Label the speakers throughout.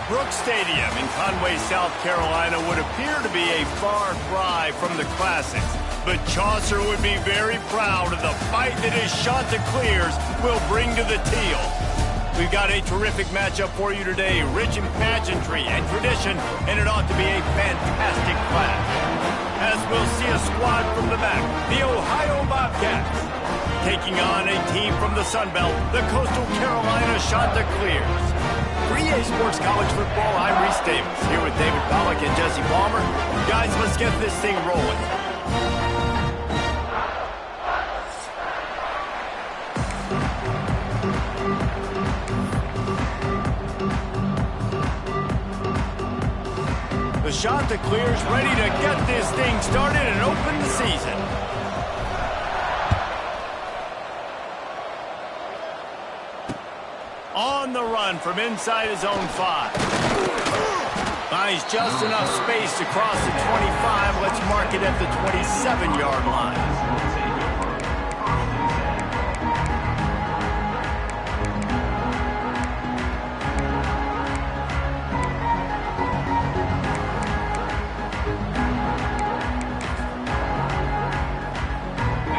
Speaker 1: Brooks Stadium in Conway, South Carolina would appear to be a far cry from the classics, but Chaucer would be very proud of the fight that his Chanticleers will bring to the teal. We've got a terrific matchup for you today, rich in pageantry and tradition, and it ought to be a fantastic clash. As we'll see a squad from the back, the Ohio Bobcats, taking on a team from the Sun Belt, the Coastal Carolina Chanticleers. For EA Sports College Football, I'm Reese Davis, here with David Pollack and Jesse Palmer. Guys, let's get this thing rolling. The Chanticleers ready to get this thing started and open the season. On the run from inside his own 5. Finds just enough space to cross the 25. Let's mark it at the 27-yard line.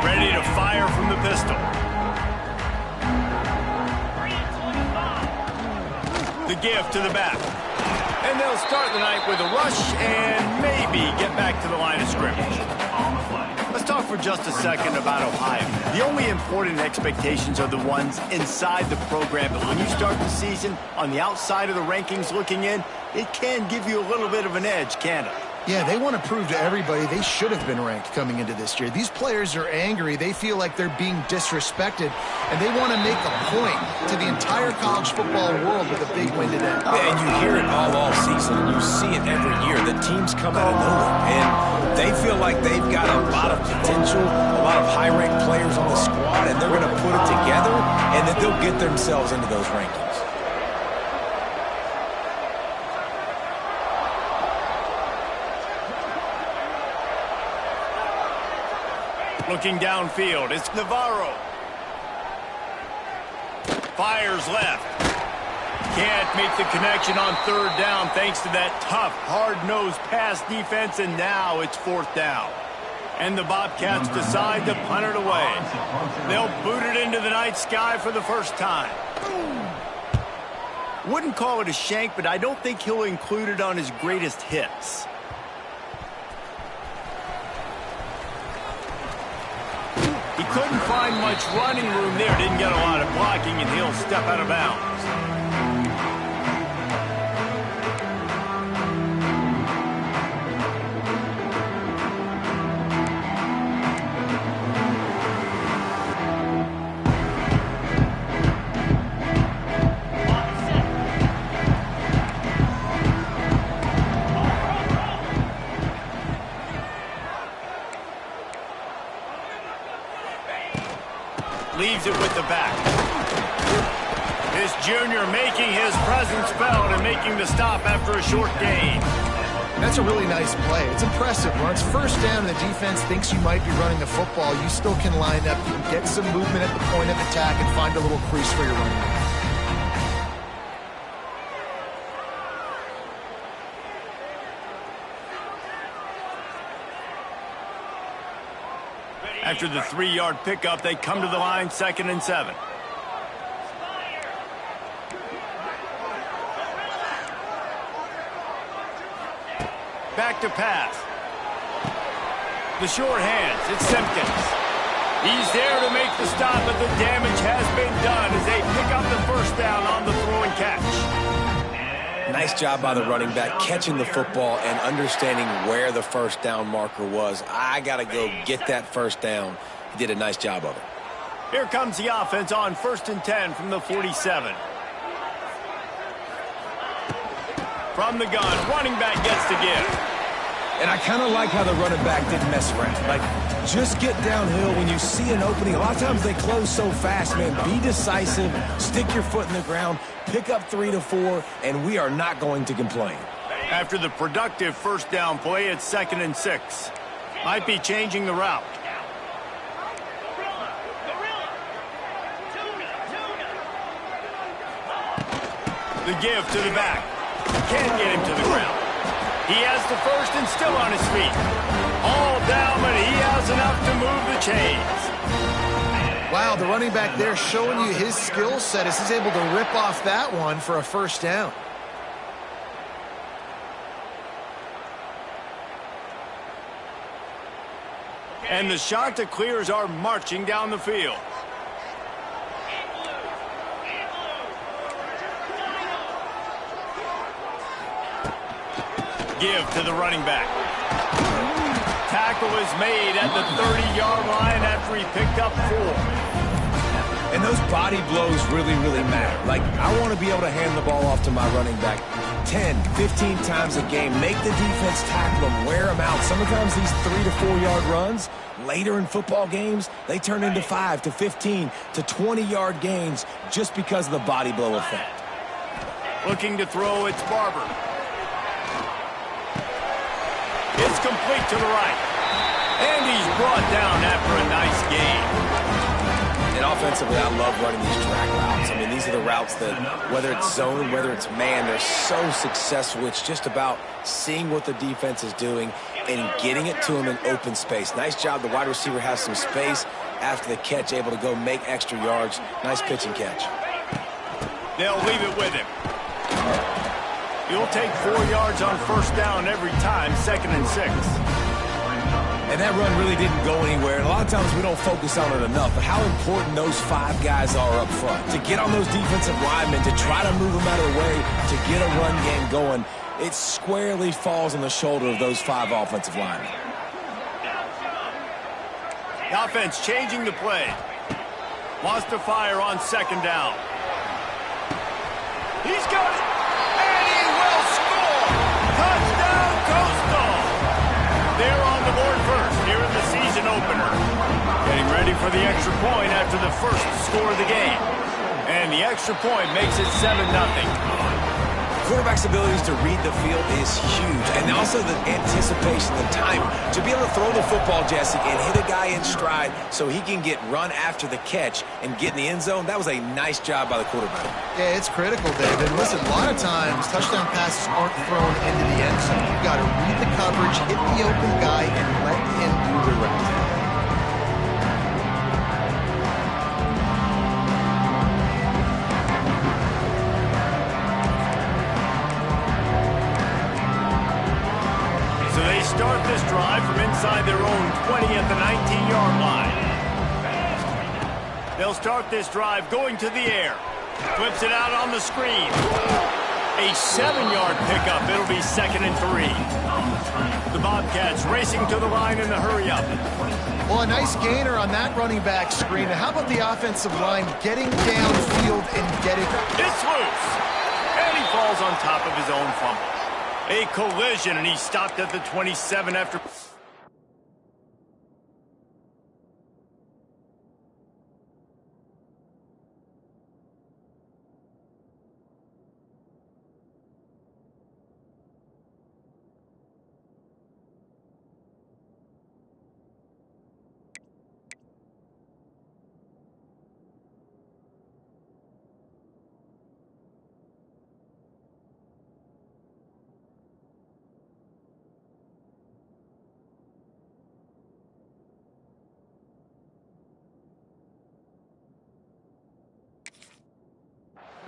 Speaker 1: Ready to fire from the pistol. The give to the back. And they'll start the night with a rush and maybe get back to the line of scrimmage. Let's talk for just a second about Ohio. The only important expectations are the ones inside the program, but when you start the season on the outside of the rankings looking in, it can give you a little bit of an edge, can't it?
Speaker 2: Yeah, they want to prove to everybody they should have been ranked coming into this year. These players are angry. They feel like they're being disrespected, and they want to make a point to the entire college football world with a big win today.
Speaker 3: And you hear it all season. You see it every year. The teams come out of nowhere, and they feel like they've got a lot of potential, a lot of high-ranked players on the squad, and they're going to put it together, and then they'll get themselves into those rankings.
Speaker 1: Looking downfield, it's Navarro. Fires left. Can't make the connection on third down thanks to that tough, hard-nosed pass defense, and now it's fourth down. And the Bobcats decide to punt it away. They'll boot it into the night sky for the first time. Wouldn't call it a shank, but I don't think he'll include it on his greatest hits. He couldn't find much running room there. Didn't get a lot of blocking, and he'll step out of bounds. Leaves it with the back. This junior making his presence felt and making the stop after a short gain.
Speaker 2: That's a really nice play. It's impressive. When it's first down and the defense thinks you might be running the football, you still can line up. You can get some movement at the point of attack and find a little crease for your running back.
Speaker 1: After the 3-yard pickup, they come to the line, 2nd and 7. Back to pass. The short hands, it's Simpkins. He's there to make the stop, but the damage has been done as they pick up the first down on the throw and catch.
Speaker 3: Nice job by the running back, catching the football and understanding where the first down marker was. I got to go get that first down. He did a nice job of it.
Speaker 1: Here comes the offense on 1st and 10 from the 47. From the gun, running back gets the give.
Speaker 3: And I kind of like how the running back didn't mess around. Like, just get downhill when you see an opening. A lot of times they close so fast, man. Be decisive, stick your foot in the ground, pick up 3 to 4, and we are not going to complain.
Speaker 1: After the productive first down play, it's 2nd and 6. Might be changing the route. The give to the back. Can't get him to the ground. He has the first and still on his feet. All down, but he has enough to move the chains.
Speaker 2: Wow, the running back there showing you his skill set as he's able to rip off that one for a first down.
Speaker 1: And the Chanticleers are marching down the field. Give to the running back. Tackle is made at the 30-yard line after he picked up 4.
Speaker 3: And those body blows really, really matter. Like, I want to be able to hand the ball off to my running back 10, 15 times a game. Make the defense tackle them, wear them out. Sometimes these 3 to 4 yard runs, later in football games, they turn into 5 to 15 to 20-yard gains just because of the body blow effect.
Speaker 1: Looking to throw, it's Barber. It's complete to the right. And he's brought down after a nice gain.
Speaker 3: And offensively, I love running these track routes. I mean, these are the routes that, whether it's zone, whether it's man, they're so successful. It's just about seeing what the defense is doing and getting it to them in open space. Nice job. The wide receiver has some space after the catch, able to go make extra yards. Nice pitch and catch.
Speaker 1: They'll leave it with him. You'll take 4 yards on first down every time, 2nd and 6.
Speaker 3: And that run really didn't go anywhere. And a lot of times we don't focus on it enough. But how important those 5 guys are up front. To get on those defensive linemen, to try to move them out of the way, to get a run game going, it squarely falls on the shoulder of those 5 offensive linemen.
Speaker 1: The offense changing the play. Wants to fire on 2nd down. He's got it. And he will score. Touchdown, Coastal. They're on the board first here in the season opener. Getting ready for the extra point after the first score of the game. And the extra point makes it 7-0.
Speaker 3: Quarterback's abilities to read the field is huge. And also the anticipation, the time. To be able to throw the football, Jesse, and hit a guy in stride so he can get run after the catch and get in the end zone, that was a nice job by the quarterback.
Speaker 2: Yeah, it's critical, David. Listen, a lot of times touchdown passes aren't thrown into the end zone. You've got to read the coverage, hit the open guy, and let him do the rest.
Speaker 1: So they start this drive from inside their own 20 at the 19-yard line. They'll start this drive going to the air. Flips it out on the screen. A 7-yard pickup. It'll be 2nd and 3. The Bobcats racing to the line in the hurry-up.
Speaker 2: Well, a nice gainer on that running back screen. How about the offensive line getting downfield and getting...
Speaker 1: It's loose. And he falls on top of his own fumble. A collision, and he stopped at the 27 after...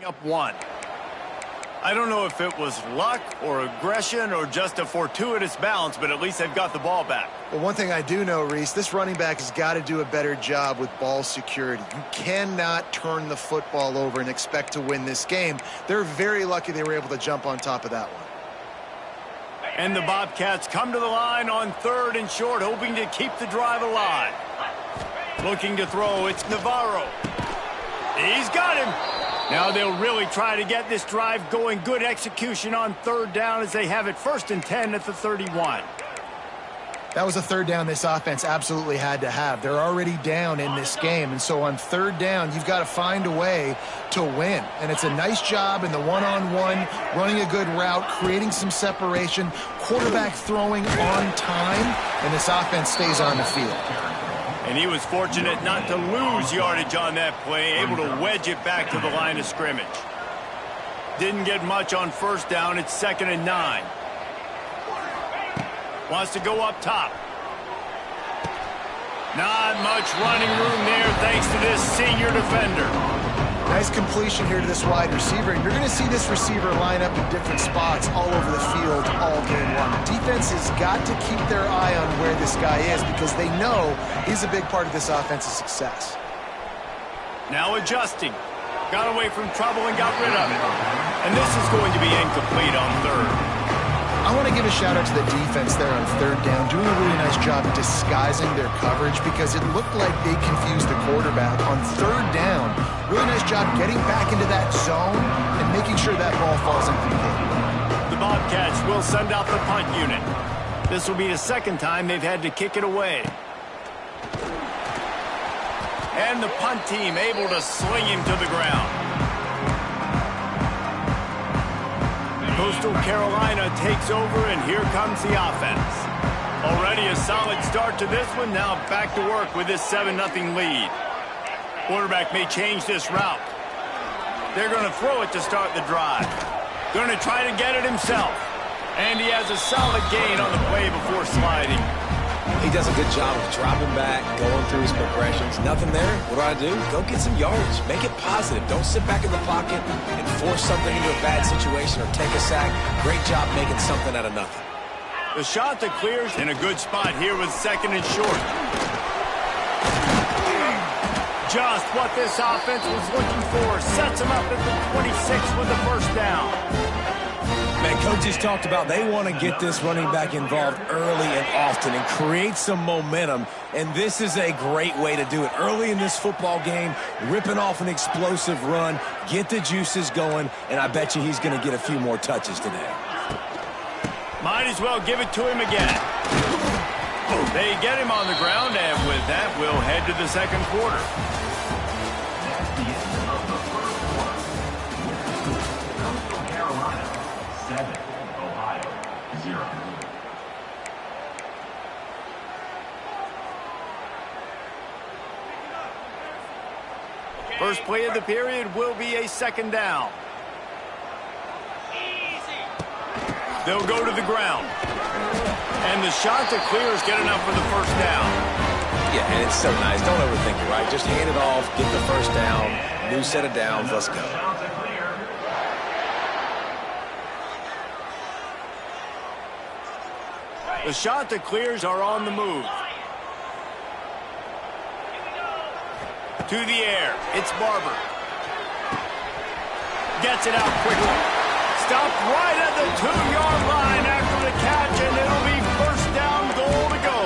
Speaker 1: up 1. I don't know if it was luck or aggression or just a fortuitous bounce, but at least they've got the ball back.
Speaker 2: Well, one thing I do know, Reese, this running back has got to do a better job with ball security. You cannot turn the football over and expect to win this game. They're very lucky they were able to jump on top of that one.
Speaker 1: And the Bobcats come to the line on 3rd and short, hoping to keep the drive alive. Looking to throw, it's Navarro. He's got him. Now they'll really try to get this drive going. Good execution on 3rd down as they have it 1st and 10 at the 31.
Speaker 2: That was a 3rd down this offense absolutely had to have. They're already down in this game, and so on 3rd down, you've got to find a way to win. And it's a nice job in the one-on-one, running a good route, creating some separation, quarterback throwing on time, and this offense stays on the field.
Speaker 1: And he was fortunate not to lose yardage on that play, able to wedge it back to the line of scrimmage. Didn't get much on first down. It's 2nd and 9. Wants to go up top. Not much running room there thanks to this senior defender.
Speaker 2: Nice completion here to this wide receiver. And you're going to see this receiver line up in different spots all over the field all game long. Defense has got to keep their eye on where this guy is because they know he's a big part of this offense's success.
Speaker 1: Now adjusting. Got away from trouble and got rid of it. And this is going to be incomplete on 3rd.
Speaker 2: I want to give a shout out to the defense there on 3rd down, doing a really nice job disguising their coverage because it looked like they confused the quarterback on 3rd down. Really nice job getting back into that zone and making sure that ball falls incomplete.
Speaker 1: The Bobcats will send out the punt unit. This will be the 2nd time they've had to kick it away. And the punt team able to sling him to the ground. Coastal Carolina takes over, and here comes the offense. Already a solid start to this one. Now back to work with this 7-0 lead. Quarterback may change this route. They're going to throw it to start the drive. Going to try to get it himself. And he has a solid gain on the play before sliding.
Speaker 3: He does a good job of dropping back, going through his progressions. Nothing there. What do? Go get some yardage. Make it positive. Don't sit back in the pocket and force something into a bad situation or take a sack. Great job making something out of nothing.
Speaker 1: The shot that clears in a good spot here with 2nd and short. Just what this offense was looking for. Sets him up at the 26 with the 1st down.
Speaker 3: Man, coaches talked about they want to get this running back involved early and often and create some momentum, and this is a great way to do it. Early in this football game, ripping off an explosive run, get the juices going, and I bet you he's going to get a few more touches today.
Speaker 1: Might as well give it to him again. They get him on the ground, and with that, we'll head to the 2nd quarter. First play of the period will be a 2nd down. They'll go to the ground. And the shot to clear is good enough for the 1st down.
Speaker 3: Yeah, and it's so nice. Don't overthink it, right? Just hand it off, get the 1st down, new set of downs, let's go.
Speaker 1: The shot that clears are on the move. To the air, it's Barber. Gets it out quickly. Stopped right at the 2-yard line after the catch, and it'll be 1st down, goal to go.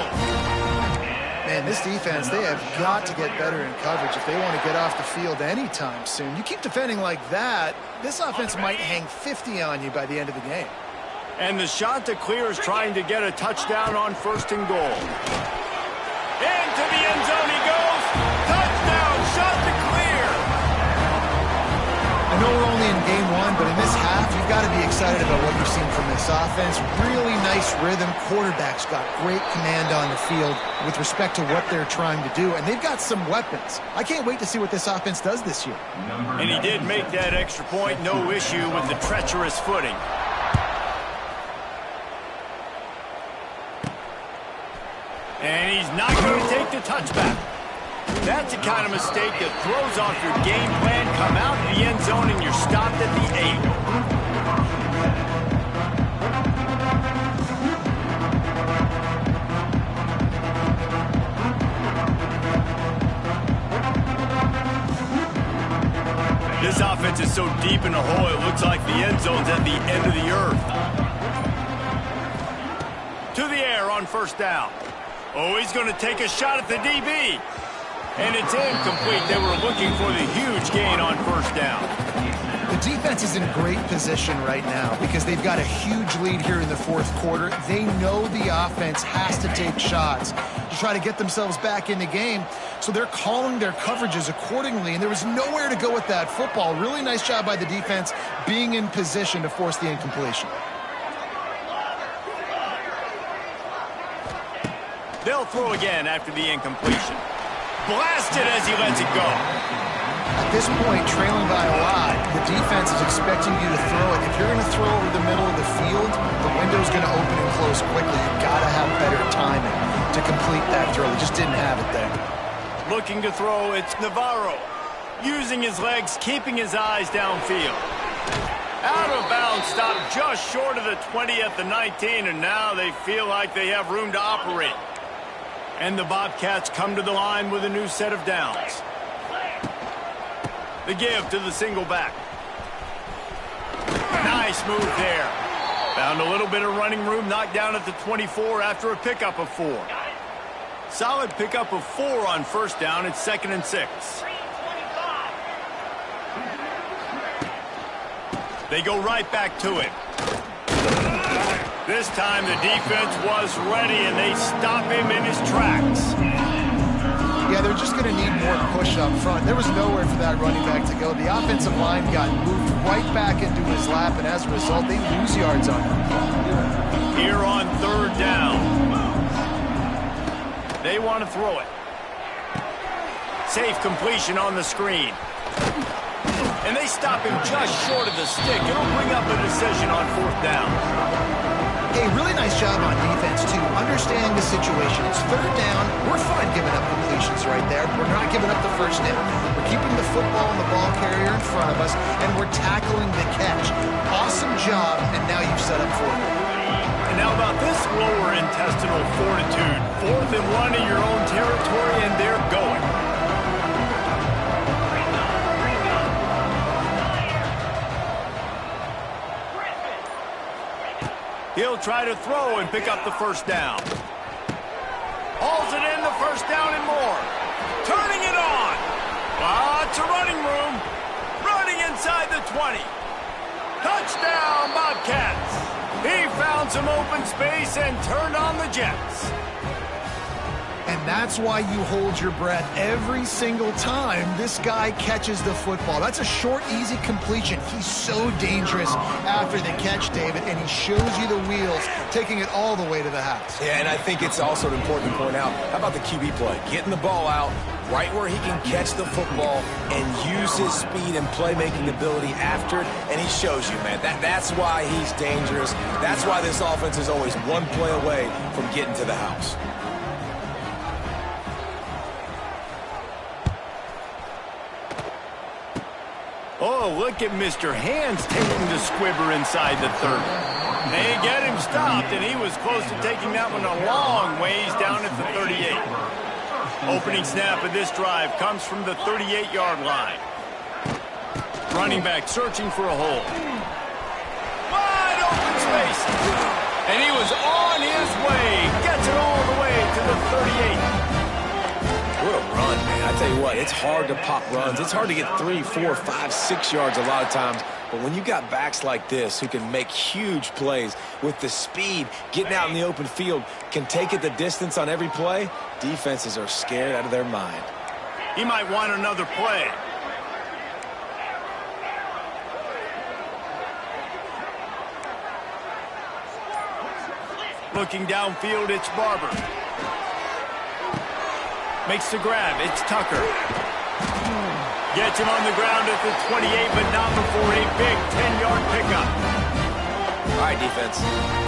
Speaker 2: Man, this defense, they have got to get better in coverage if they want to get off the field anytime soon. You keep defending like that, this offense might hang 50 on you by the end of the game.
Speaker 1: And the shot to clear is trying to get a touchdown on 1st and goal. Into the end zone he goes. Touchdown, shot to clear.
Speaker 2: I know we're only in game 1, but in this half, you've got to be excited about what you've seen from this offense. Really nice rhythm. Quarterback's got great command on the field with respect to what they're trying to do, and they've got some weapons. I can't wait to see what this offense does this year.
Speaker 1: And he did make that extra point, no issue with the treacherous footing. And he's not going to take the touchback. That's the kind of mistake that throws off your game plan. Come out of the end zone and you're stopped at the 8. This offense is so deep in the hole, it looks like the end zone's at the end of the earth. To the air on 1st down. Oh, he's going to take a shot at the DB. And it's incomplete. They were looking for the huge gain on 1st down.
Speaker 2: The defense is in great position right now because they've got a huge lead here in the 4th quarter. They know the offense has to take shots to try to get themselves back in the game. So they're calling their coverages accordingly, and there was nowhere to go with that football. Really nice job by the defense being in position to force the incompletion.
Speaker 1: They'll throw again after the incompletion. Blasted as he lets it go.
Speaker 2: At this point, trailing by a lot, the defense is expecting you to throw it. If you're going to throw over the middle of the field, the window's going to open and close quickly. You've got to have better timing to complete that throw. He just didn't have it there.
Speaker 1: Looking to throw, it's Navarro. Using his legs, keeping his eyes downfield. Out of bounds, stopped just short of the 20 at the 19, and now they feel like they have room to operate. And the Bobcats come to the line with a new set of downs. The give to the single back. Nice move there. Found a little bit of running room, knocked down at the 24 after a pickup of 4. Solid pickup of 4 on first down. It's 2nd and 6. They go right back to it. This time the defense was ready, and they stop him in his tracks.
Speaker 2: Yeah, they're just going to need more push up front. There was nowhere for that running back to go. The offensive line got moved right back into his lap, and as a result, they lose yards on him.
Speaker 1: Here on 3rd down. They want to throw it. Safe completion on the screen. And they stop him just short of the stick. It'll bring up a decision on 4th down.
Speaker 2: Hey, really nice job on defense, too. Understanding the situation. It's 3rd down. We're fine giving up completions right there. We're not giving up the first down. We're keeping the football and the ball carrier in front of us, and we're tackling the catch. Awesome job, and now you've set up 4th.
Speaker 1: And now about this lower intestinal fortitude. 4th and 1 in your own territory, and they're going. He'll try to throw and pick up the first down. Hauls it in, the first down and more. Turning it on. Lots of running room. Running inside the 20. Touchdown, Bobcats. He found some open space and turned on the Jets.
Speaker 2: And that's why you hold your breath every single time this guy catches the football. That's a short, easy completion. He's so dangerous after the catch, David, and he shows you the wheels, taking it all the way to the house.
Speaker 3: Yeah, and I think it's also important to point out, how about the QB play? Getting the ball out right where he can catch the football and use his speed and playmaking ability after it, and he shows you, man. That's why he's dangerous. That's why this offense is always one play away from getting to the house.
Speaker 1: Oh, look at Mr. Hands taking the squibber inside the 30. They get him stopped, and he was close to taking that one a long ways down at the 38. Opening snap of this drive comes from the 38-yard line. Running back searching for a hole. Wide open space. And he was on his way. Gets it all the way to the 38.
Speaker 3: What a run, man. I tell you what, it's hard to pop runs. It's hard to get 3, 4, 5, 6 yards a lot of times. But when you got backs like this who can make huge plays with the speed, getting out in the open field, can take it the distance on every play, defenses are scared out of their mind.
Speaker 1: He might want another play. Looking downfield, it's Barber. Makes the grab. It's Tucker. Gets him on the ground at the 28, but not before a big 10-yard pickup.
Speaker 3: All right, defense.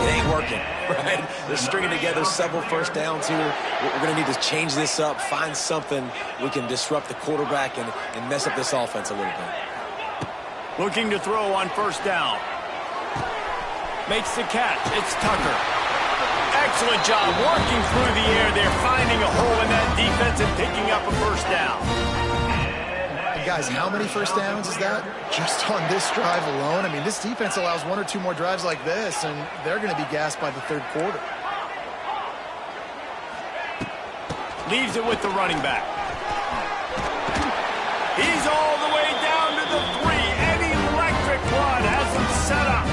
Speaker 3: It ain't working, right? They're stringing together several first downs here. We're going to need to change this up, find something we can disrupt the quarterback and mess up this offense a little bit.
Speaker 1: Looking to throw on first down. Makes the catch. It's Tucker. Excellent job working through the air there, finding a hole in that defense and picking up a first down.
Speaker 2: And guys, how many first downs is that? Just on this drive alone? I mean, this defense allows 1 or 2 more drives like this, and they're going to be gassed by the 3rd quarter.
Speaker 1: Leaves it with the running back. He's all the way down to the 3. An electric run has him set up.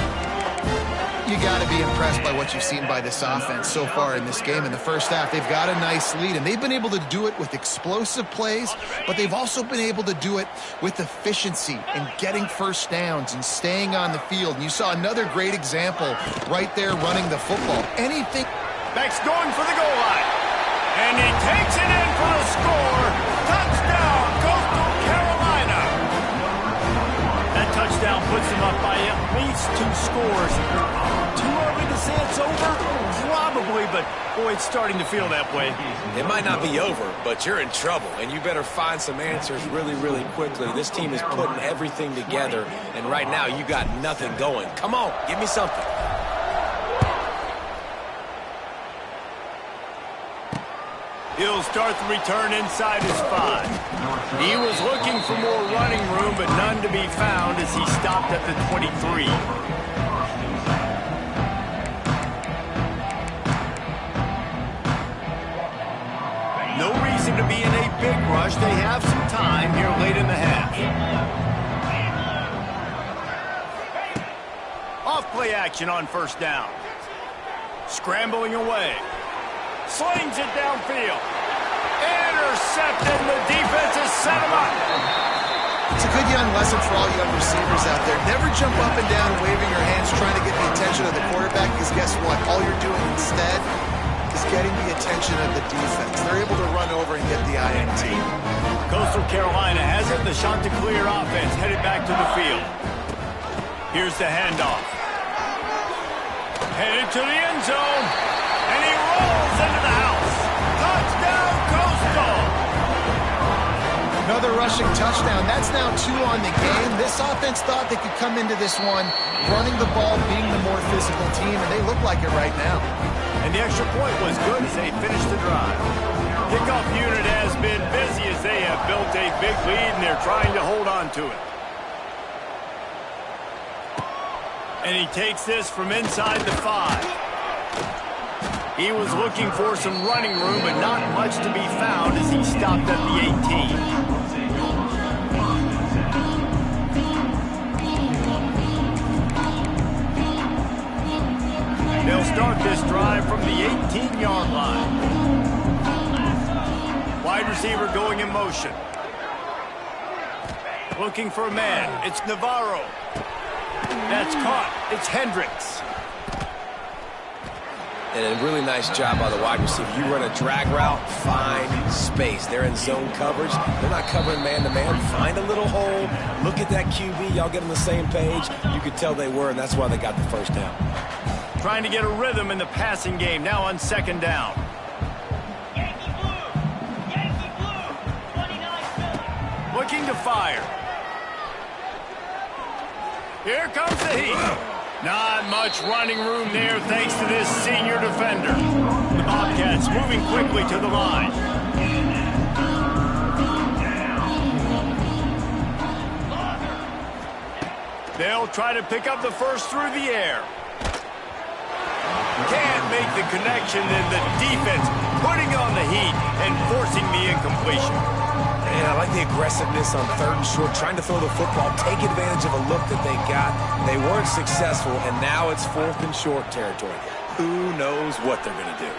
Speaker 2: You got to be impressed by what you've seen by this offense so far in this game. In the first half, they've got a nice lead, and they've been able to do it with explosive plays, but they've also been able to do it with efficiency and getting first downs and staying on the field. And you saw another great example right there running the football. Anything.
Speaker 1: Beck's going for the goal line, and he takes it in for a score. Touchdown, Coastal Carolina. least 2 scores. Too early to say it's over? Probably, but boy, it's starting to feel that way.
Speaker 3: It might not be over, but you're in trouble, and you better find some answers really, really quickly. This team is putting everything together, and right now you got nothing going. Come on, give me something.
Speaker 1: He'll start the return inside his 5. He was looking for more running room, but none to be found as he stopped at the 23. No reason to be in a big rush. They have some time here late in the half. Off-play action on first down. Scrambling away. Slings it downfield. Intercepted. The defense has set him up.
Speaker 2: It's a good young lesson for all young receivers out there. Never jump up and down waving your hands trying to get the attention of the quarterback, because guess what? All you're doing instead is getting the attention of the defense. They're able to run over and get the INT.
Speaker 1: Coastal Carolina has it. The Chanticleer offense headed back to the field. Here's the handoff. Headed to the end zone. And he rolls into the house. Touchdown, Coastal!
Speaker 2: Another rushing touchdown. That's now 2 on the game. This offense thought they could come into this one running the ball, being the more physical team, and they look like it right now.
Speaker 1: And the extra point was good as they finished the drive. Kickoff unit has been busy as they have built a big lead, and they're trying to hold on to it. And he takes this from inside the 5. He was looking for some running room, but not much to be found as he stopped at the 18. They'll start this drive from the 18-yard line. Wide receiver going in motion. Looking for a man. It's Navarro. That's caught. It's Hendricks.
Speaker 3: And a really nice job by the wide receiver. You run a drag route, find space. They're in zone coverage. They're not covering man-to-man. Find a little hole. Look at that QB. Y'all get on the same page. You could tell they were, and that's why they got the first down.
Speaker 1: Trying to get a rhythm in the passing game. Now on second down.
Speaker 4: Yankee Blue, 29-7.
Speaker 1: Looking to fire. Here comes the heat. Not much running room there thanks to this senior defender. The Bobcats moving quickly to the line. They'll try to pick up the first through the air. Can't make the connection, and the defense putting on the heat and forcing the incompletion.
Speaker 3: And I like the aggressiveness on 3rd and short, trying to throw the football, take advantage of a look that they got. They weren't successful, and now it's 4th and short territory. Who knows what they're going to do?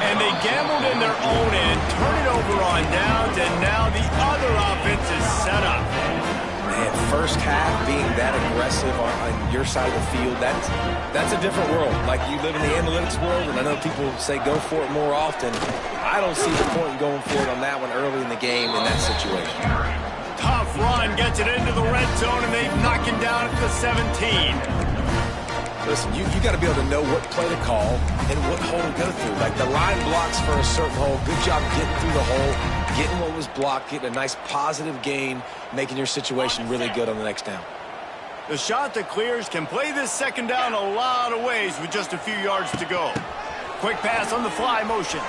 Speaker 1: And they gambled in their own end, turn it over on downs, and now the other offense is set up.
Speaker 3: Man, first half being that aggressive on your side of the field, that's a different world. Like, you live in the analytics world, and I know people say go for it more often. I don't see the point in going for it on that one early in the game in that situation.
Speaker 1: Tough run, gets it into the red zone, and they knock him down at the 17.
Speaker 3: Listen, you got to be able to know what play to call and what hole to go through. Like, the line blocks for a certain hole. Good job getting through the hole, getting what was blocked, getting a nice positive gain, making your situation really good on the next down.
Speaker 1: The Chanticleers can play this second down a lot of ways with just a few yards to go. Quick pass on the fly motion.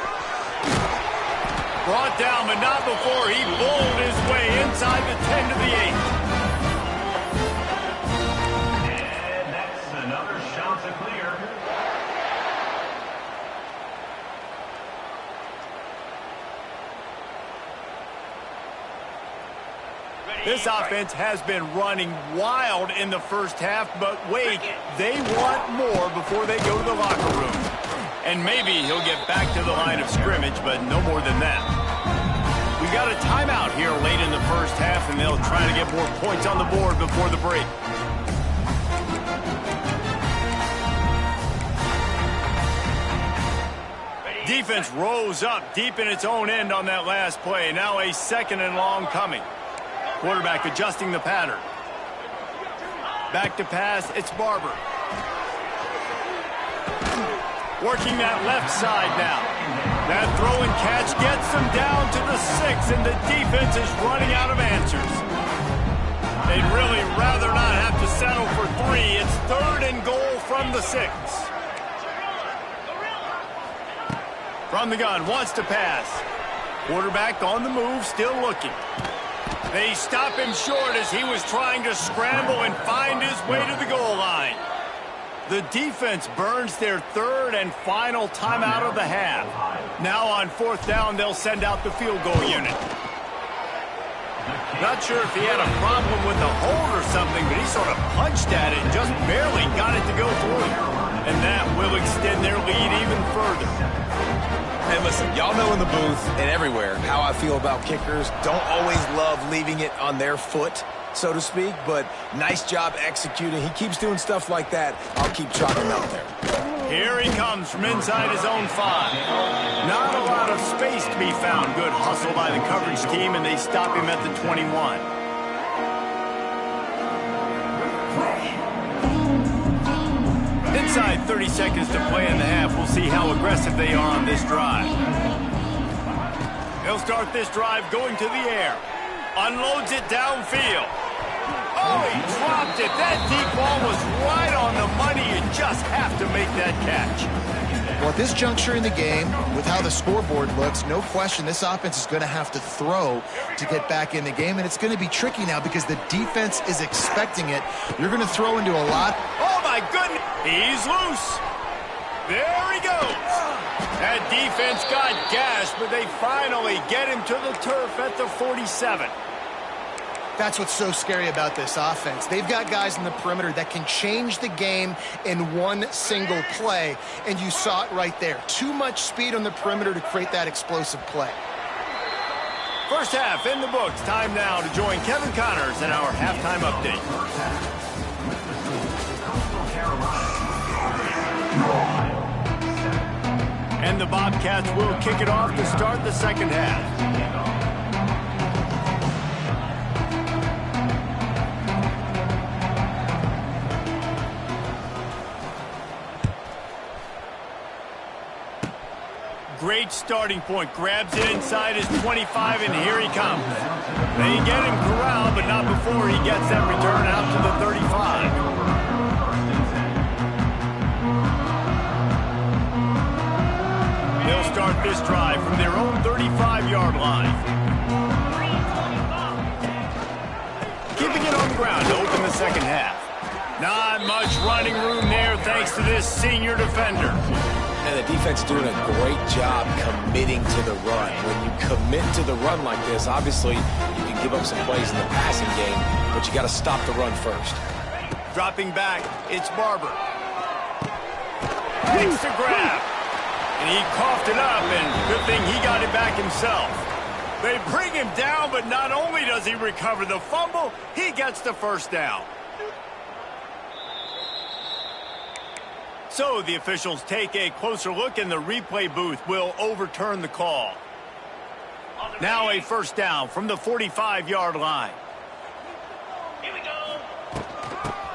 Speaker 1: Brought down, but not before he bowled his way inside the 10 to the 8.
Speaker 4: And that's another Chanticleer.
Speaker 1: This offense has been running wild in the first half, but wait, they want more before they go to the locker room. And maybe he'll get back to the line of scrimmage, but no more than that. We got a timeout here late in the first half, and they'll try to get more points on the board before the break. Defense rose up deep in its own end on that last play. Now a 2nd and long coming. Quarterback adjusting the pattern. Back to pass, it's Barber. Working that left side now. That throw and catch gets them down to the 6, and the defense is running out of answers. They'd really rather not have to settle for 3. It's 3rd and goal from the 6. From the gun, wants to pass. Quarterback on the move, still looking. They stop him short as he was trying to scramble and find his way to the goal line. The defense burns their 3rd and final timeout of the half. Now on 4th down, they'll send out the field goal unit. Not sure if he had a problem with the hold or something, but he sort of punched at it and just barely got it to go through. And that will extend their lead even further.
Speaker 3: Hey, listen, y'all know in the booth and everywhere how I feel about kickers. Don't always love leaving it on their foot, so to speak, but nice job executing. He keeps doing stuff like that. I'll keep chalking him out there.
Speaker 1: Here he comes from inside his own 5. Not a lot of space to be found. Good hustle by the coverage team, and they stop him at the 21. Inside 30 seconds to play in the half. We'll see how aggressive they are on this drive. They'll start this drive going to the air. Unloads it downfield. Oh, he dropped it. That deep ball was right on the money. You just have to make that catch.
Speaker 2: Well, at this juncture in the game, with how the scoreboard looks, no question this offense is going to have to throw to get back in the game, and it's going to be tricky now because the defense is expecting it. You're going to throw into a lot.
Speaker 1: Oh, my goodness. He's loose. There he goes. That defense got gashed, but they finally get him to the turf at the 47.
Speaker 2: That's what's so scary about this offense. They've got guys in the perimeter that can change the game in one single play, and you saw it right there. Too much speed on the perimeter to create that explosive play.
Speaker 1: First half in the books. Time now to join Kevin Connors in our halftime update. And the Bobcats will kick it off to start the second half. Great starting point. Grabs it inside his 25, and here he comes. They get him corralled, but not before he gets that return out to the 35. They'll start this drive from their own 35-yard line. Keeping it on the ground to open the second half. Not much running room there thanks to this senior defender.
Speaker 3: And the defense doing a great job committing to the run. When you commit to the run like this, obviously you can give up some plays in the passing game, but you got to stop the run first.
Speaker 1: Dropping back, it's Barber. Makes the grab. And he coughed it up, and good thing he got it back himself. They bring him down, but not only does he recover the fumble, he gets the first down. So the officials take a closer look, and the replay booth will overturn the call. Now a first down from the 45-yard line.
Speaker 4: Here we go.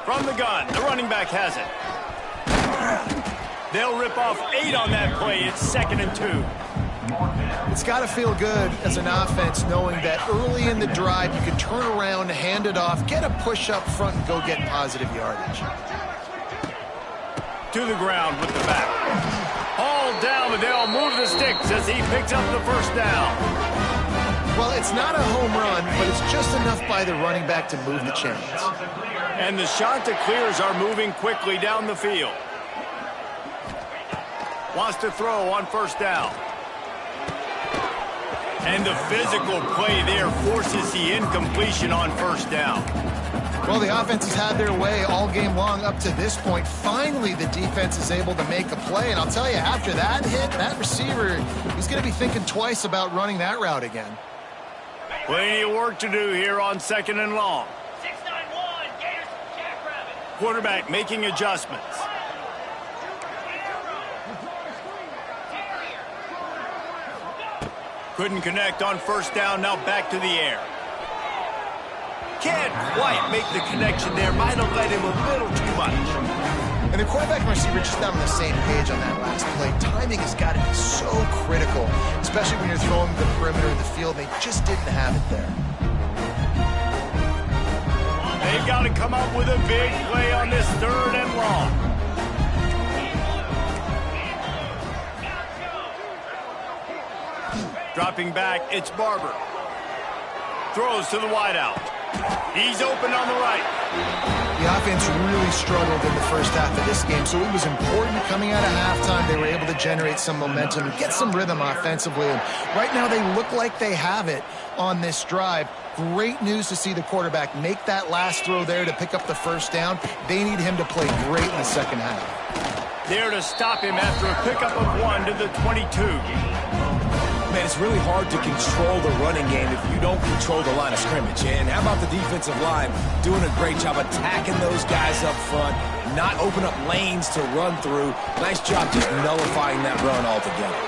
Speaker 1: From the gun, the running back has it. They'll rip off 8 on that play. It's 2nd and 2.
Speaker 2: It's got to feel good as an offense knowing that early in the drive you can turn around, hand it off, get a push up front, and go get positive yardage.
Speaker 1: To the ground with the back. Hauled down, but they'll move the sticks as he picks up the first down.
Speaker 2: Well, it's not a home run, but it's just enough by the running back to move the chains.
Speaker 1: And the Chanticleers are moving quickly down the field. Wants to throw on first down. And the physical play there forces the incompletion on first down.
Speaker 2: Well, the offense has had their way all game long up to this point. Finally, the defense is able to make a play. And I'll tell you, after that hit, that receiver, he's going to be thinking twice about running that route again.
Speaker 1: Plenty of work to do here on 2nd and long.
Speaker 4: 691, Gators, Jackrabbit.
Speaker 1: Quarterback making adjustments. Couldn't connect on first down, now back to the air. Can't quite make the connection there. Might have led him a little too much.
Speaker 2: And the quarterback and receiver just not on the same page on that last play. Timing has got to be so critical, especially when you're throwing the perimeter of the field. They just didn't have it there.
Speaker 1: They got to come up with a big play on this 3rd and long. Dropping back, it's Barber. Throws to the wideout. He's open on the right.
Speaker 2: The offense really struggled in the first half of this game, so it was important coming out of halftime. They were able to generate some momentum and get some rhythm offensively. And right now they look like they have it on this drive. Great news to see the quarterback make that last throw there to pick up the first down. They need him to play great in the second half.
Speaker 1: There to stop him after a pickup of 1 to the 22.
Speaker 3: Man, it's really hard to control the running game if you don't control the line of scrimmage. And how about the defensive line doing a great job attacking those guys up front, not open up lanes to run through. Nice job just nullifying that run altogether.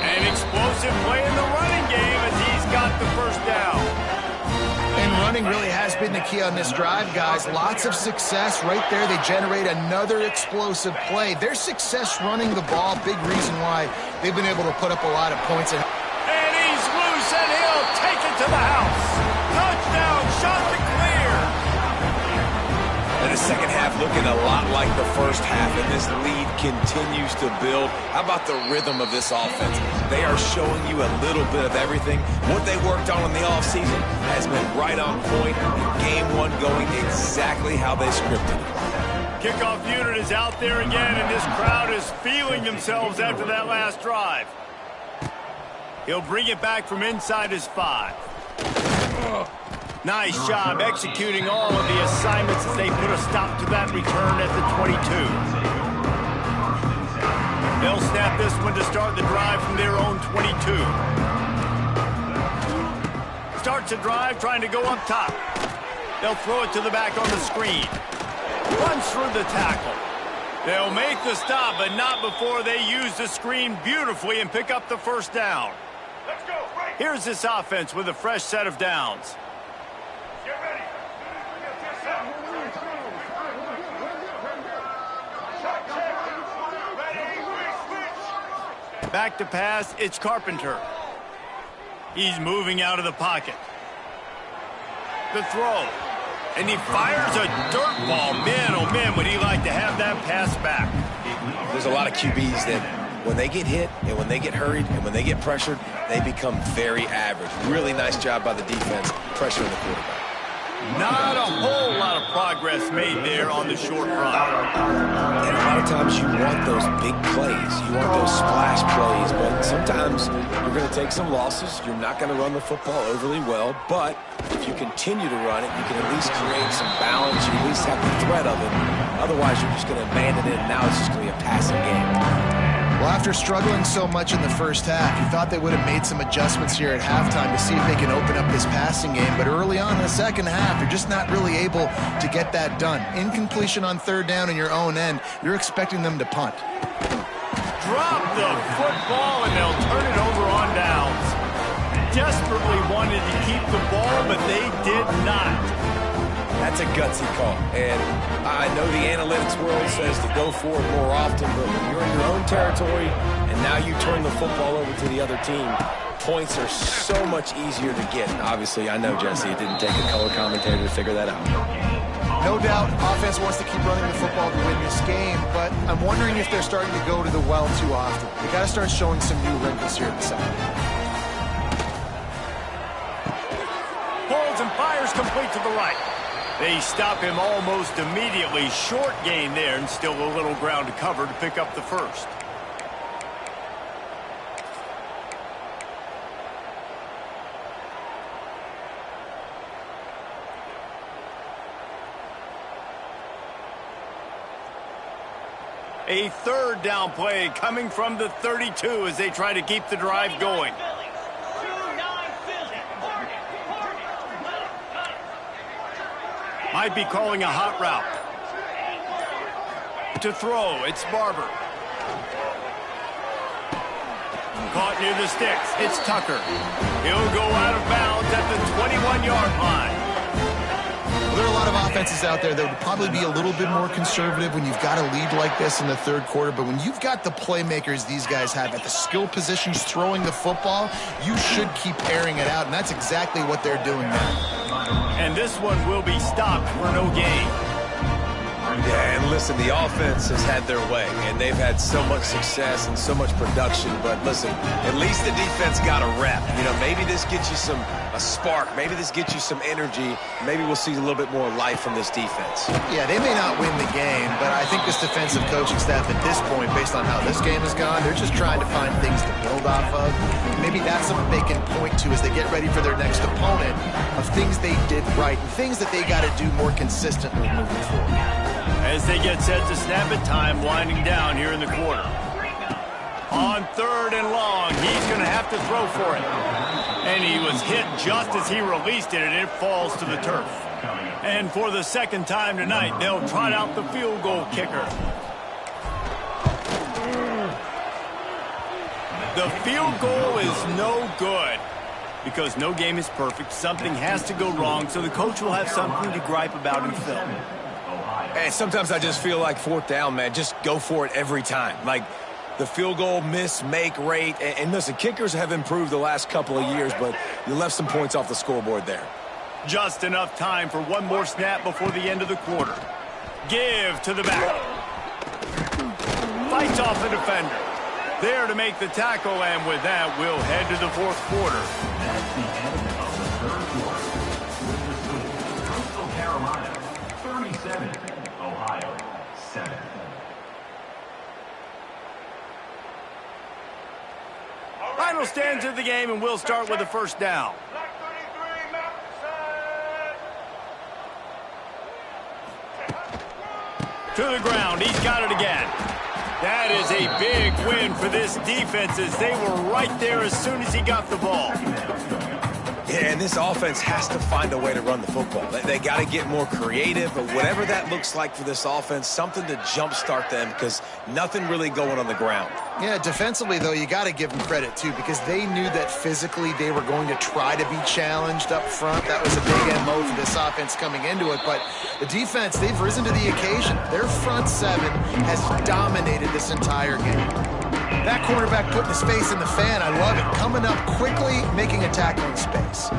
Speaker 1: An explosive play in the running game as he's got the first down.
Speaker 2: And running really has been the key on this drive, guys. Lots of success right there. They generate another explosive play. Their success running the ball, big reason why they've been able to put up a lot of points.
Speaker 1: And he's loose, and he'll take it to the house. Touchdown, shot to clear.
Speaker 3: And the second half looking a lot like the first half, and this lead continues to build. How about the rhythm of this offense? They are showing you a little bit of everything. What they worked on in the offseason has been right on point. Game 1 going exactly how they scripted it.
Speaker 1: Kickoff unit is out there again, and this crowd is feeling themselves after that last drive. He'll bring it back from inside his 5. Nice job executing all of the assignments as they put a stop to that return at the 22. They'll snap this one to start the drive from their own 22. Starts the drive trying to go up top. They'll throw it to the back on the screen. Runs through the tackle. They'll make the stop, but not before they use the screen beautifully and pick up the first down.
Speaker 4: Let's go, right.
Speaker 1: Here's this offense with a fresh set of downs.
Speaker 4: Get ready.
Speaker 1: Back to pass, it's Carpenter. He's moving out of the pocket. The throw. And he fires a dirt ball. Man, oh man, would he like to have that pass back.
Speaker 3: There's a lot of QBs that when they get hit and when they get hurried and when they get pressured, they become very average. Really nice job by the defense pressuring the quarterback.
Speaker 1: Not a whole lot of progress made there on the short run.
Speaker 3: And a lot of times you want those big plays. You want those splash plays, but sometimes you're going to take some losses. You're not going to run the football overly well, but if you continue to run it, you can at least create some balance. You at least have the threat of it. Otherwise, you're just going to abandon it, and now it's just going to be a passing game.
Speaker 2: Well, after struggling so much in the first half, you thought they would have made some adjustments here at halftime to see if they can open up this passing game. But early on in the second half, you're just not really able to get that done. Incompletion on 3rd down in your own end, you're expecting them to punt.
Speaker 1: Drop the football, and they'll turn it over on downs. Desperately wanted to keep the ball, but they did not.
Speaker 3: That's a gutsy call. And I know the analytics world says to go for it more often, but when you're in your own territory and now you turn the football over to the other team, points are so much easier to get. And obviously, I know, Jesse, it didn't take a color commentator to figure that out.
Speaker 2: No doubt, offense wants to keep running the football to win this game, but I'm wondering if they're starting to go to the well too often. They got to start showing some new wrinkles here in the second half.
Speaker 1: Pulls and fires complete to the right. They stop him almost immediately. Short gain there, and still a little ground to cover to pick up the first. A 3rd down play coming from the 32 as they try to keep the drive going. Might be calling a hot route. To throw, it's Barber. Caught near the sticks, it's Tucker. He'll go out of bounds at the 21-yard line.
Speaker 2: defenses out there that would probably be a little bit more conservative when you've got a lead like this in the third quarter, but when you've got the playmakers these guys have at the skill positions throwing the football, you should keep airing it out, and that's exactly what they're doing now.
Speaker 1: And this one will be stopped for no gain.
Speaker 3: Yeah, and listen, the offense has had their way, and they've had so much success and so much production. But listen, at least the defense got a rep. You know, maybe this gets you a spark. Maybe this gets you some energy. Maybe we'll see a little bit more life from this defense.
Speaker 2: Yeah, they may not win the game, but I think this defensive coaching staff at this point, based on how this game has gone, they're just trying to find things to build off of. Maybe that's something they can point to as they get ready for their next opponent, of things they did right and things that they got to do more consistently moving forward.
Speaker 1: As they get set to snap it, time winding down here in the quarter. On 3rd and long, he's going to have to throw for it. And he was hit just as he released it, and it falls to the turf. And for the second time tonight, they'll trot out the field goal kicker. The field goal is no good because no game is perfect. Something has to go wrong, so the coach will have something to gripe about in film.
Speaker 3: And sometimes I just feel like 4th down, man, just go for it every time. Like the field goal miss-make rate. And listen, kickers have improved the last couple of years, but you left some points off the scoreboard there.
Speaker 1: Just enough time for one more snap before the end of the quarter. Give to the back. Fights off the defender. There to make the tackle, and with that, we'll head to the 4th quarter.
Speaker 5: That's the end of the 3rd quarter. Coastal Carolina, 37. Ohio, 7.
Speaker 1: Final stanza of the game, and we'll start with a first down. To the ground, he's got it again. That is a big win for this defense as they were right there as soon as he got the ball.
Speaker 3: Yeah, and this offense has to find a way to run the football. They got to get more creative, but whatever that looks like for this offense, something to jumpstart them because nothing really going on the ground.
Speaker 2: Yeah, defensively, though, you got to give them credit, too, because they knew that physically they were going to try to be challenged up front. That was a big MO for this offense coming into it, but the defense, they've risen to the occasion. Their front 7 has dominated this entire game. That quarterback putting his face in the fan, I love it. Coming up quickly, making a tackle in space.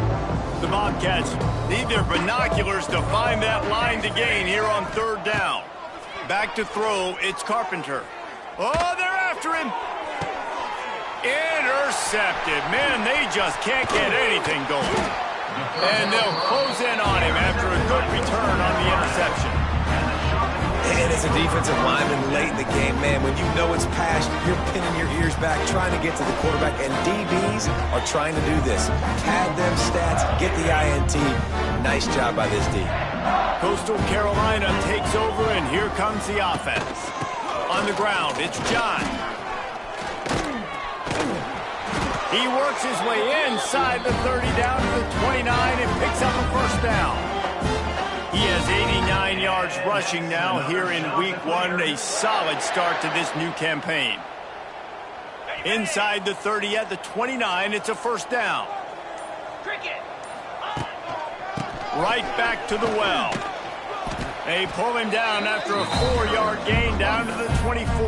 Speaker 1: The Bobcats need their binoculars to find that line to gain here on 3rd down. Back to throw, it's Carpenter. Oh, they're after him. Intercepted. Man, they just can't get anything going. And they'll close in on him after a good return on the interception.
Speaker 3: And as a defensive lineman late in the game, man, when you know it's passed, you're pinning your ears back, trying to get to the quarterback, and DBs are trying to do this. Pad them stats, get the INT. Nice job by this D.
Speaker 1: Coastal Carolina takes over, and here comes the offense. On the ground, it's John. He works his way inside the 30 down to the 29 and picks up a first down. He has 89 yards rushing now here in week 1, a solid start to this new campaign. Inside the 30 at the 29, it's a first down. Right back to the well. They pull him down after a 4-yard gain down to the 24.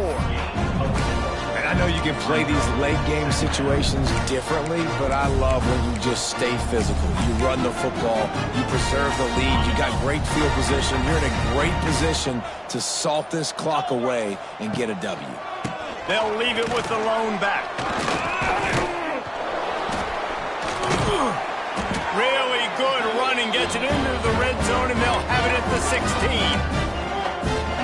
Speaker 3: And I know you can play these late game situations differently, but I love when you just stay physical. You run the football, you preserve the lead, you got great field position, you're in a great position to salt this clock away and get a W.
Speaker 1: They'll leave it with the lone back. Really good running, gets it into the red zone, and they'll have it at the 16.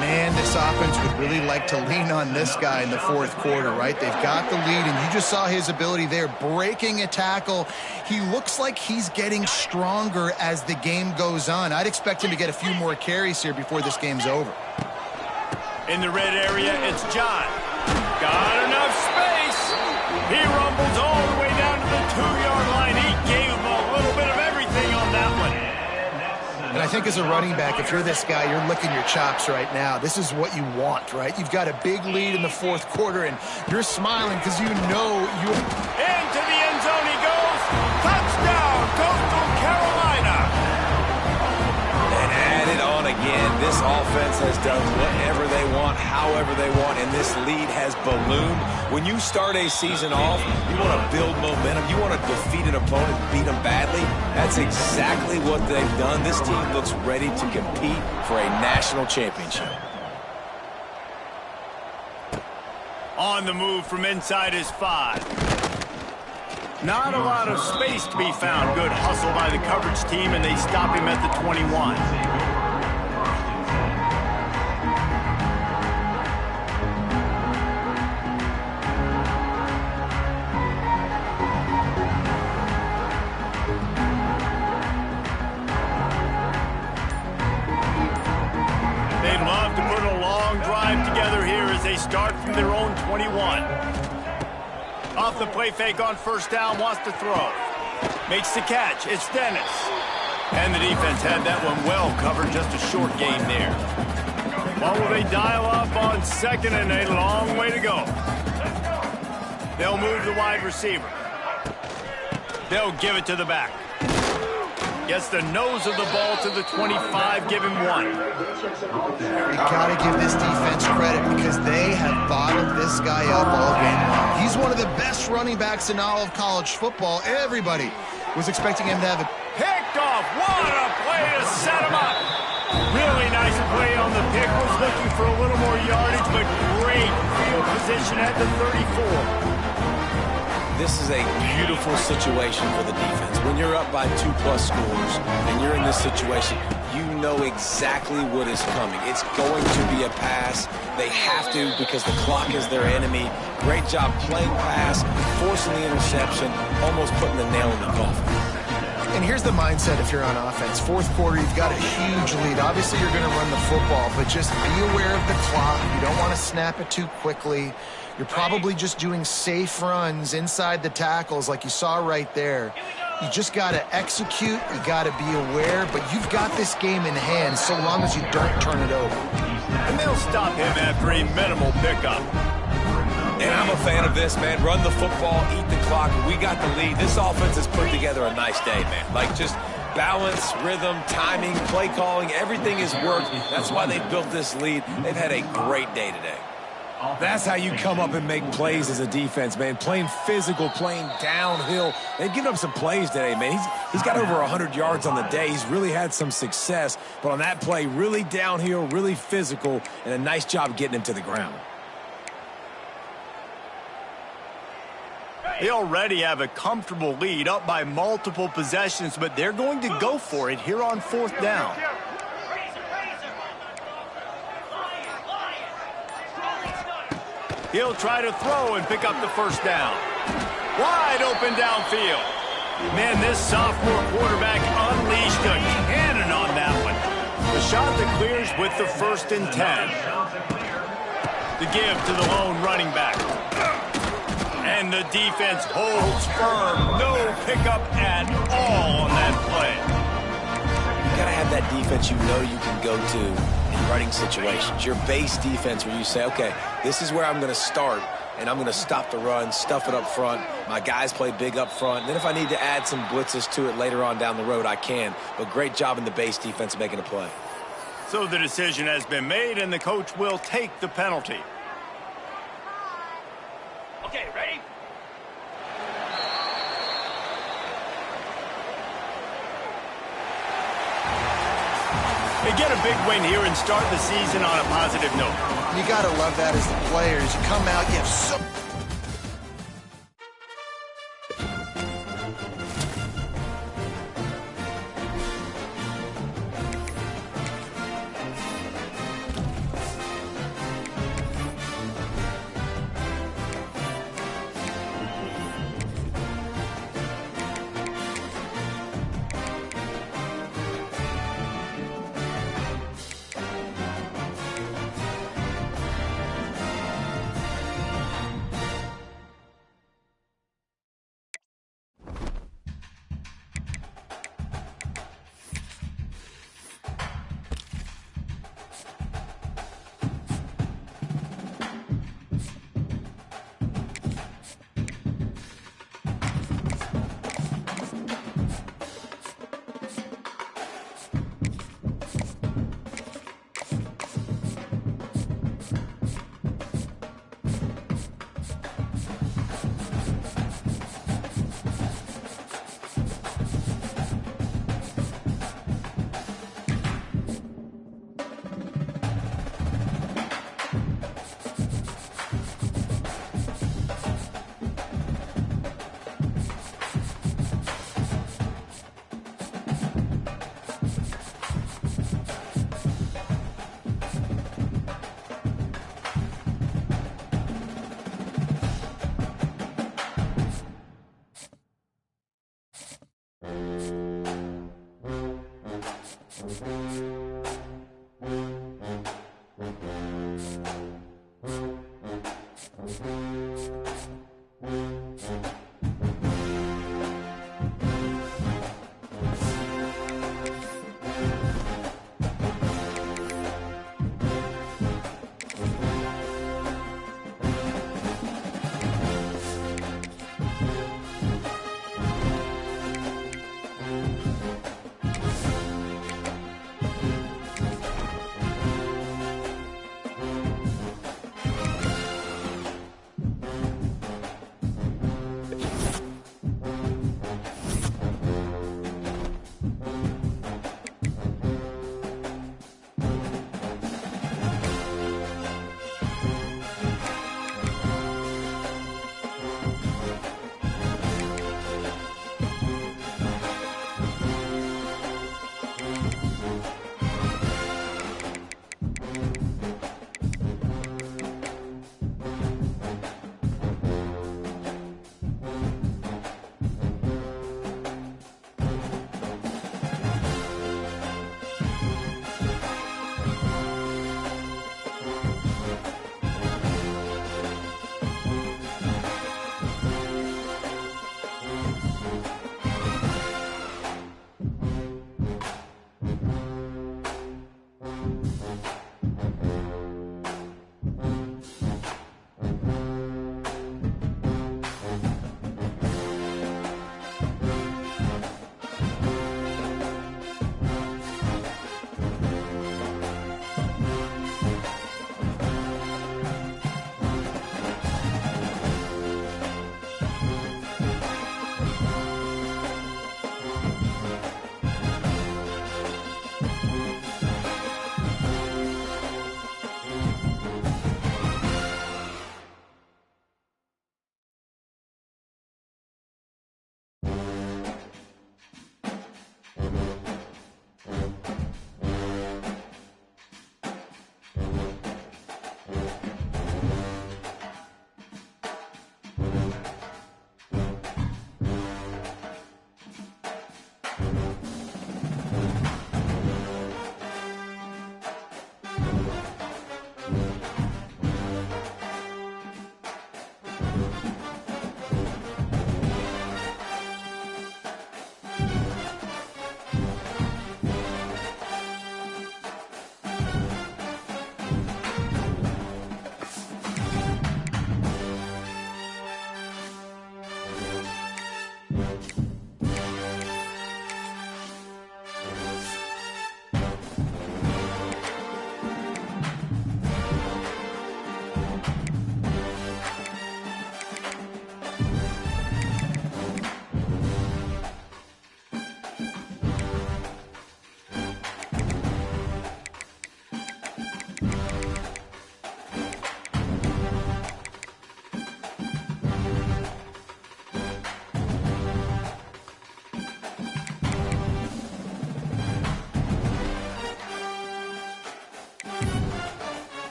Speaker 2: Man, this offense would really like to lean on this guy in the 4th quarter, right? They've got the lead, and you just saw his ability there, breaking a tackle. He looks like he's getting stronger as the game goes on. I'd expect him to get a few more carries here before this game's over.
Speaker 1: In the red area, it's John. Got enough space. He rumbles all the way down to the 2-yard line. He gave him a little bit of everything on that one.
Speaker 2: And I think as a running back, if you're this guy, you're licking your chops right now. This is what you want, right? You've got a big lead in the 4th quarter, and you're smiling because you know you...
Speaker 1: Into the end zone he goes. Touchdown, Coastal Carolina.
Speaker 3: And added on offense has done whatever they want, however they want, and this lead has ballooned. When you start a season off, you want to build momentum. You want to defeat an opponent, beat them badly. That's exactly what they've done. This team looks ready to compete for a national championship.
Speaker 1: On the move from inside his 5. Not a lot of space to be found. Good hustle by the coverage team, and they stop him at the 21. They'd love to put a long drive together here as they start from their own 21. Off the play fake on first down, wants to throw. Makes the catch. It's Dennis. And the defense had that one well covered. Just a short game there. Well, will they dial up on second and a long way to go? They'll move the wide receiver. They'll give it to the back. Gets the nose of the ball to the 25, give him 1.
Speaker 2: You got to give this defense credit because they have bottled this guy up all game long. He's one of the best running backs in all of college football. Everybody was expecting him to have it.
Speaker 1: Picked off. What a play to set him up. Really nice play on the pick. Was looking for a little more yardage, but great field position at the 34.
Speaker 3: This is a beautiful situation for the defense. When you're up by 2+ scores and you're in this situation, you know exactly what is coming. It's going to be a pass. They have to because the clock is their enemy. Great job playing pass, forcing the interception, almost putting the nail in the coffin.
Speaker 2: And here's the mindset if you're on offense. Fourth quarter, you've got a huge lead. Obviously, you're going to run the football, but just be aware of the clock. You don't want to snap it too quickly. You're probably just doing safe runs inside the tackles like you saw right there. You just got to execute. You got to be aware, but you've got this game in hand so long as you don't turn it over.
Speaker 1: And they'll stop him after a minimal pickup.
Speaker 3: And I'm a fan of this, man. Run the football, eat the clock. We got the lead. This offense has put together a nice day, man. Like just balance, rhythm, timing, play calling, everything has worked. That's why they built this lead. They've had a great day today. That's how you come up and make plays as a defense, man. Playing physical, playing downhill. They've given up some plays today, man. He's got over 100 yards on the day. He's really had some success. But on that play, really downhill, really physical, and a nice job getting him to the ground.
Speaker 1: They already have a comfortable lead up by multiple possessions, but they're going to go for it here on 4th down. He'll try to throw and pick up the first down. Wide open downfield. Man, this sophomore quarterback unleashed a cannon on that one. The shot that clears with the 1st and 10. The give to the lone running back. And the defense holds firm. No pickup at all on that play.
Speaker 3: You got to have that defense you know you can go to in running situations. Your base defense where you say, okay, this is where I'm going to start, and I'm going to stop the run, stuff it up front. My guys play big up front. And then if I need to add some blitzes to it later on down the road, I can. But great job in the base defense making a play.
Speaker 1: So the decision has been made, and the coach will take the penalty.
Speaker 4: Okay, ready?
Speaker 1: They get a big win here and start the season on a positive note.
Speaker 2: You got to love that as the players. You come out, you have so...